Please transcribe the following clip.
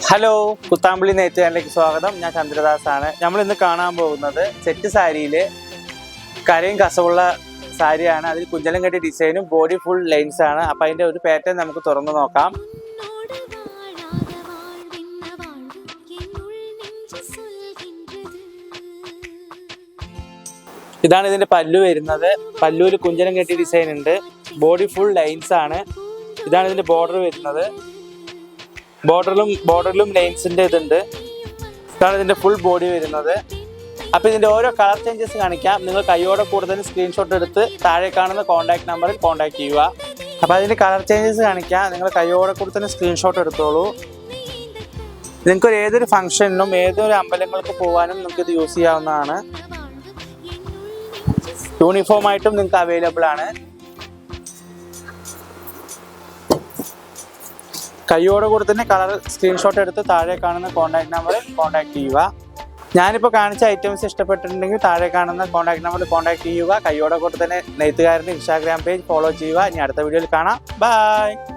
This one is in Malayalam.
ഹലോ, കുത്താമ്പള്ളി നെയ്ത്ത് ചാനലിലേക്ക് സ്വാഗതം. ഞാൻ ചന്ദ്രദാസ് ആണ്. നമ്മൾ ഇന്ന് കാണാൻ പോകുന്നത് സെറ്റ് സാരിയില് കരയും കസവുള്ള സാരിയാണ്. അതിൽ കുഞ്ചലം കെട്ടി ഡിസൈനും ബോഡി ഫുൾ ലൈൻസ് ആണ്. അപ്പൊ അതിന്റെ ഒരു പാറ്റേൺ നമുക്ക് തുറന്നു നോക്കാം. ഇതാണ് ഇതിന്റെ പല്ലു വരുന്നത്. പല്ലുവിൽ കുഞ്ചലം കെട്ടി ഡിസൈൻ ഉണ്ട്. ബോഡി ഫുൾ ലൈൻസ് ആണ്. ഇതാണ് ഇതിന്റെ ബോർഡർ വരുന്നത്. ബോർഡറിലും ലൈൻസിന്റെ ഇതുണ്ട്. ഇതാണ് ഇതിന്റെ ഫുൾ ബോഡി വരുന്നത്. അപ്പൊ ഇതിന്റെ ഓരോ കളർ ചേഞ്ചസ് കാണിക്കാം. നിങ്ങൾ കൈയോടെ കൂടുതൽ സ്ക്രീൻഷോട്ട് എടുത്ത് താഴെ കാണുന്ന കോൺടാക്ട് നമ്പറിൽ കോൺടാക്ട് ചെയ്യുക. അപ്പൊ അതിന്റെ കളർ ചേഞ്ചസ് കാണിക്കാം. നിങ്ങൾ കൈയോടെ കൂടുതൽ സ്ക്രീൻഷോട്ട് എടുത്തോളൂ. നിങ്ങൾക്ക് ഏതൊരു ഫംഗ്ഷനിലും ഏതൊരു അമ്പലങ്ങൾക്ക് പോകാനും നിങ്ങൾക്ക് ഇത് യൂസ് ചെയ്യാവുന്നതാണ്. യൂണിഫോം ആയിട്ടും നിങ്ങൾക്ക് അവൈലബിൾ ആണ്. കൈയോടെ കൂടെ തന്നെ കളർ സ്ക്രീൻഷോട്ട് എടുത്ത് താഴെ കാണുന്ന കോൺടാക്ട് നമ്പറിൽ കോൺടാക്ട് ചെയ്യുക. ഞാനിപ്പോൾ കാണിച്ച ഐറ്റംസ് ഇഷ്ടപ്പെട്ടിട്ടുണ്ടെങ്കിൽ താഴെ കാണുന്ന കോൺടാക്ട് നമ്പറിൽ കോൺടാക്ട് ചെയ്യുക. കൈയോടെ കൂടെ തന്നെ നെയ്ത്തുകാരൻ്റെ ഇൻസ്റ്റാഗ്രാം പേജ് ഫോളോ ചെയ്യുക. ഇനി അടുത്ത വീഡിയോയിൽ കാണാം. ബൈ.